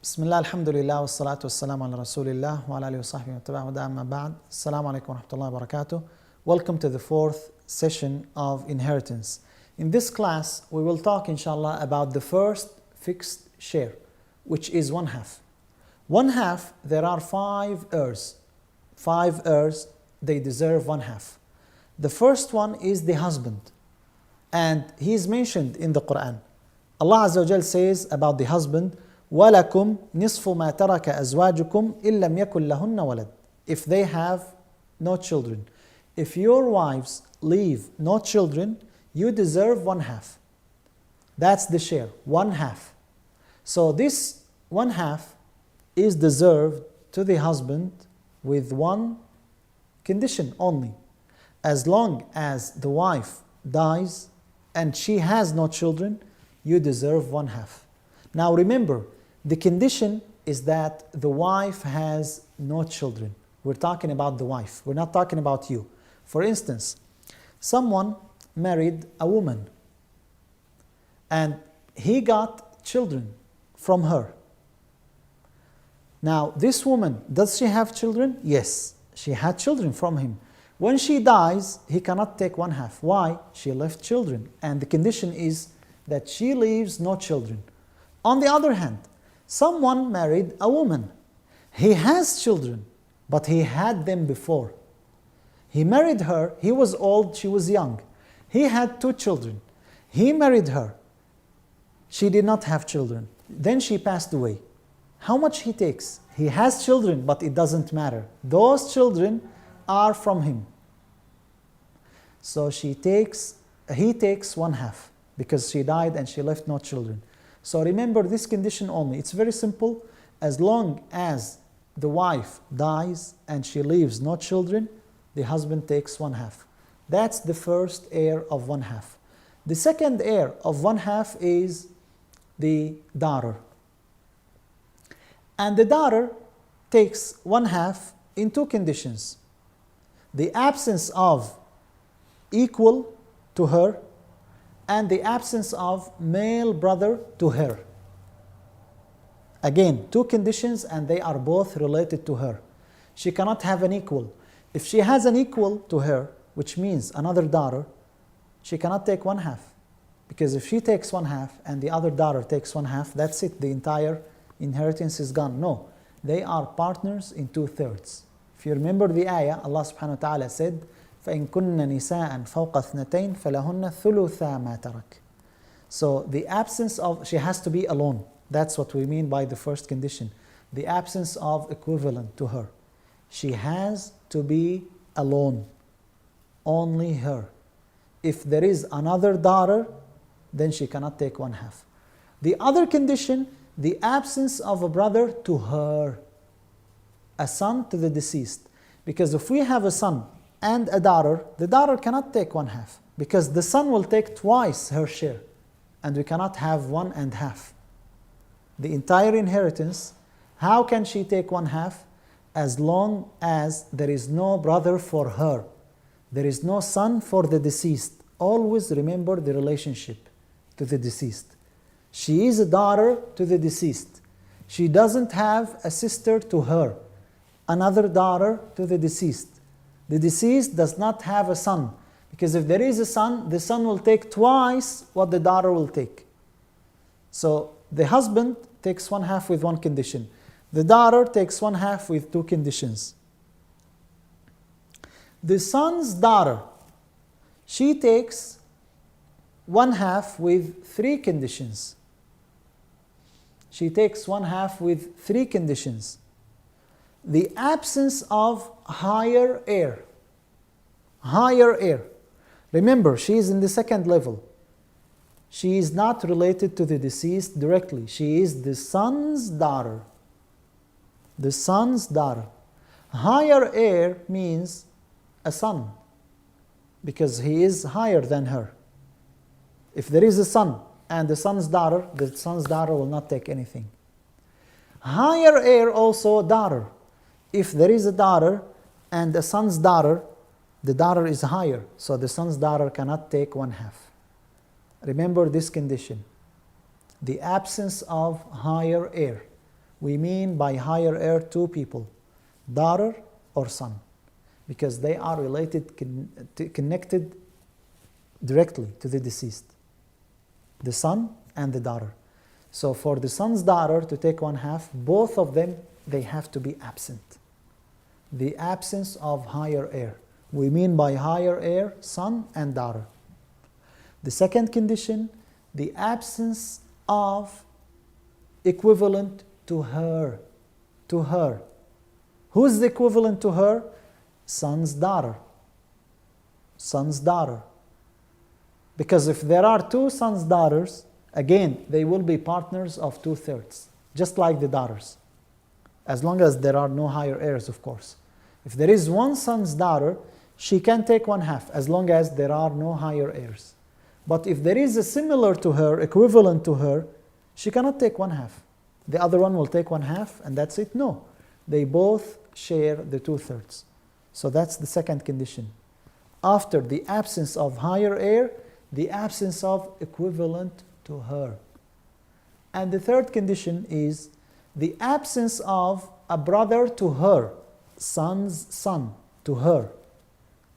Bismillah, alhamdulillah, wa salatu wa salam ala rasulillah wa ala alihi wa sahbihi wa tabi'ahu wa da'amma ba'd. Assalamu alaikum wa rahmatullahi wa barakatuh. Welcome to the fourth session of inheritance. In this class, we will talk inshallah about the first fixed share, which is one half. One half, there are five heirs. Five heirs, they deserve one half. The first one is the husband, and he is mentioned in the Quran. Allah Azza wa Jal says about the husband, وَلَكُمْ نِصْفُ مَا تَرَكَ أَزْوَاجُكُمْ إِن لَمْ يَكُنْ لَهُنَّ وَلَدٌ. If they have no children. If your wives leave no children, you deserve one half. That's the share, one half. So this one half is deserved to the husband with one condition only. As long as the wife dies and she has no children, you deserve one half. Now remember, the condition is that the wife has no children. We're talking about the wife. We're not talking about you. For instance, someone married a woman and he got children from her. Now, this woman, does she have children? Yes, she had children from him. When she dies, he cannot take one half. Why? She left children. And the condition is that she leaves no children. On the other hand, someone married a woman. He has children, but he had them before. He married her, he was old, she was young. He had two children. He married her. She did not have children. Then she passed away. How much he takes? He has children, but it doesn't matter. Those children are from him. So he takes one half because she died and she left no children. So remember this condition only. It's very simple. As long as the wife dies and she leaves no children, the husband takes one half. That's the first heir of one half. The second heir of one half is the daughter. And the daughter takes one half in two conditions. The absence of equal to her and the absence of male brother to her. Again, two conditions and they are both related to her. She cannot have an equal. If she has an equal to her, which means another daughter, she cannot take one half. Because if she takes one half and the other daughter takes one half, that's it, the entire inheritance is gone. No, they are partners in 2/3. If you remember the ayah, Allah subhanahu wa ta'ala said, فَإِن كُنَّ نِسَاءً فَوْقَ اثْنَتَيْنِ فَلَهُنَّ ثُلُثَا مَا تَرَكَ. So the absence of, she has to be alone. That's what we mean by the first condition. The absence of equivalent to her. She has to be alone. Only her. If there is another daughter, then she cannot take one half. The other condition, the absence of a brother to her. A son to the deceased. Because if we have a son and a daughter, the daughter cannot take one half because the son will take twice her share and we cannot have one and half. The entire inheritance, how can she take one half? As long as there is no brother for her, there is no son for the deceased. Always remember the relationship to the deceased. She is a daughter to the deceased. She doesn't have a sister to her, another daughter to the deceased. The deceased does not have a son, because if there is a son, the son will take twice what the daughter will take. So the husband takes one half with one condition. The daughter takes one half with two conditions. The son's daughter, she takes one half with three conditions. She takes one half with three conditions. The absence of higher heir. Higher heir. Remember, she is in the second level. She is not related to the deceased directly. She is the son's daughter. The son's daughter. Higher heir means a son, because he is higher than her. If there is a son and the son's daughter will not take anything. Higher heir also daughter. If there is a daughter and a son's daughter, the daughter is higher, so the son's daughter cannot take one half. Remember this condition. The absence of higher heir. we mean by higher heir two people, daughter or son, because they are related, connected directly to the deceased, the son and the daughter. So for the son's daughter to take 1/2, both of them, they have to be absent. The absence of higher heir. We mean by higher heir, son and daughter. The second condition, the absence of equivalent to her. To her. Who's the equivalent to her? Son's daughter. Son's daughter. Because if there are two sons' daughters, again, they will be partners of 2/3, just like the daughters. As long as there are no higher heirs, of course. If there is one son's daughter, she can take 1/2, as long as there are no higher heirs. But if there is a similar to her, equivalent to her, she cannot take 1/2. The other one will take 1/2, and that's it? No. They both share the 2/3. So that's the second condition. After the absence of higher heir, the absence of equivalent to her. And the third condition is the absence of a brother to her, son's son, to her.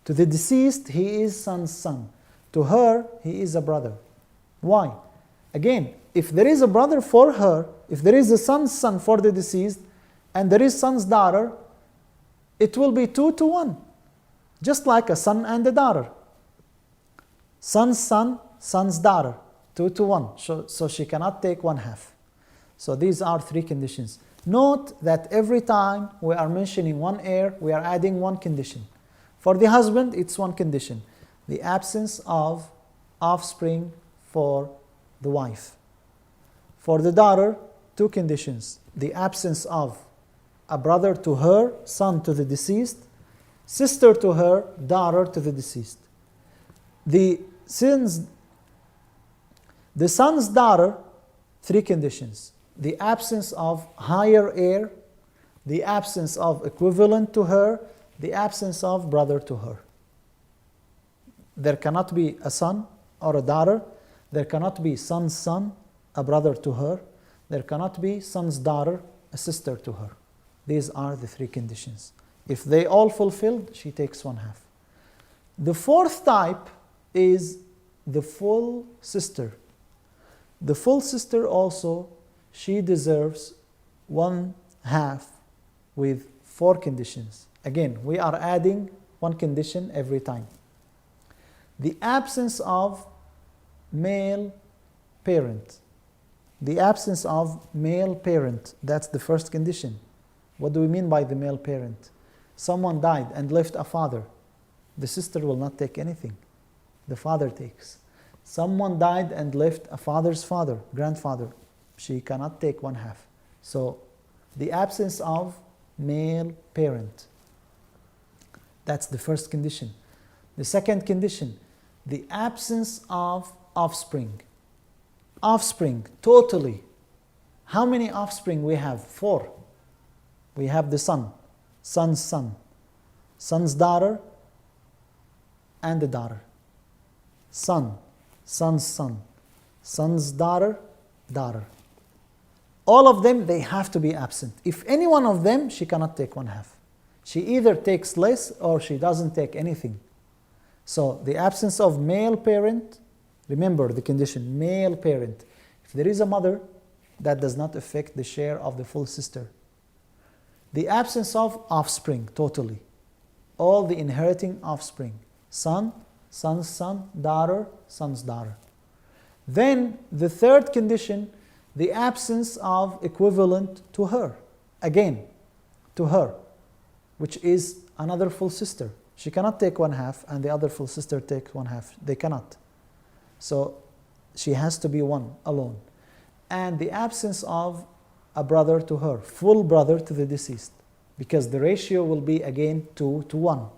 To the deceased, he is son's son. To her, he is a brother. Why? Again, if there is a brother for her, if there is a son's son for the deceased, and there is son's daughter, it will be 2-1, just like a son and a daughter. Son's son, son's daughter, 2-1. So she cannot take 1/2. So these are three conditions. Note that every time we are mentioning one heir, we are adding one condition. For the husband, it's one condition: the absence of offspring for the wife. For the daughter, two conditions: the absence of a brother to her, son to the deceased, sister to her, daughter to the deceased. The son's daughter, three conditions: the absence of higher heir, the absence of equivalent to her, the absence of brother to her. There cannot be a son or a daughter. There cannot be son's son, a brother to her. There cannot be son's daughter, a sister to her. These are the three conditions. If they all fulfilled, she takes 1/2. The fourth type is the full sister. The full sister also, she deserves 1/2 with 4 conditions. Again, we are adding one condition every time. The absence of male parent. The absence of male parent, that's the first condition. What do we mean by the male parent? Someone died and left a father. The sister will not take anything. The father takes. Someone died and left a father's father, grandfather. She cannot take 1/2. So the absence of male parent. That's the first condition. The second condition, the absence of offspring. Offspring, totally. How many offspring we have? 4. We have the son, son's son, son's daughter, and the daughter. Son, son's son, son's daughter, daughter. All of them, they have to be absent. If any one of them, she cannot take 1/2. She either takes less or she doesn't take anything. So the absence of male parent, remember the condition, male parent. If there is a mother, that does not affect the share of the full sister. The absence of offspring, totally. All the inheriting offspring. Son, son's son, daughter, son's daughter. Then the third condition, the absence of equivalent to her. Again, to her, which is another full sister. She cannot take 1/2 and the other full sister takes 1/2. They cannot. So she has to be one alone. And the absence of a brother to her, full brother to the deceased, because the ratio will be again 2-1.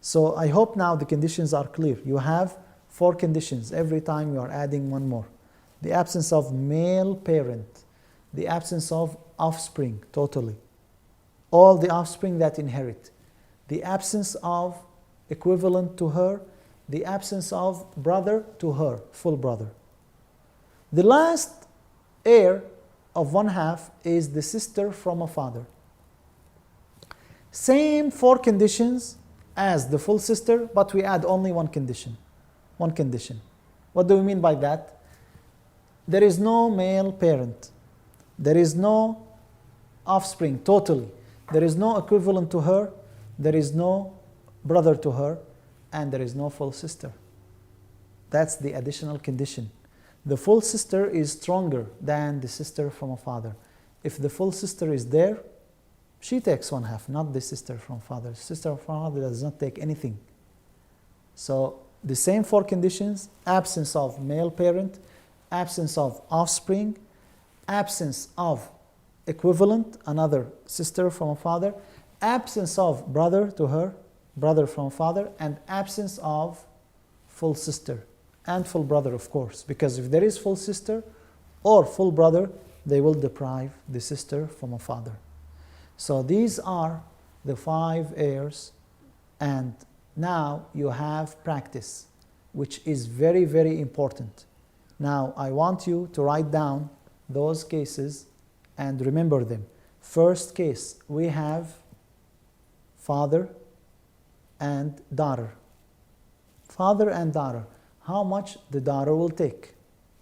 So I hope now the conditions are clear. You have 4 conditions. Every time you are adding one more. The absence of male parent, the absence of offspring, totally. All the offspring that inherit. The absence of equivalent to her, the absence of brother to her, full brother. The last heir of 1/2 is the sister from a father. Same 4 conditions as the full sister, but we add only one condition. One condition. What do we mean by that? There is no male parent. There is no offspring totally. There is no equivalent to her. There is no brother to her. And there is no full sister. That's the additional condition. The full sister is stronger than the sister from a father. If the full sister is there, she takes 1/2, not the sister from father. Sister from father does not take anything. So the same 4 conditions: absence of male parent, absence of offspring, absence of equivalent, another sister from a father, absence of brother to her, brother from a father, and absence of full sister and full brother, of course, because if there is full sister or full brother, they will deprive the sister from a father. So these are the 5 heirs, and now you have practice, which is very, very important. Now I want you to write down those cases and remember them. First case, we have father and daughter. Father and daughter. How much the daughter will take?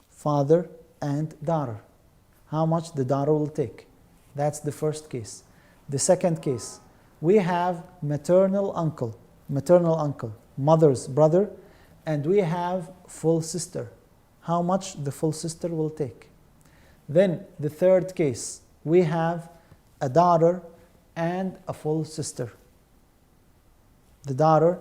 Father and daughter. How much the daughter will take? That's the first case. The second case, we have maternal uncle, mother's brother, and we have full sister. How much the full sister will take? Then the third case, we have a daughter and a full sister. The daughter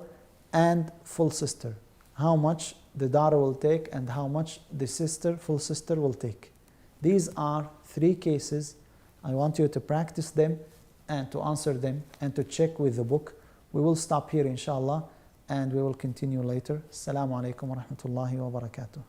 and full sister. How much the daughter will take and how much the sister, full sister will take. These are 3 cases. I want you to practice them and to answer them and to check with the book. We will stop here inshallah and we will continue later. Assalamu alaikum wa rahmatullahi wa barakatuh.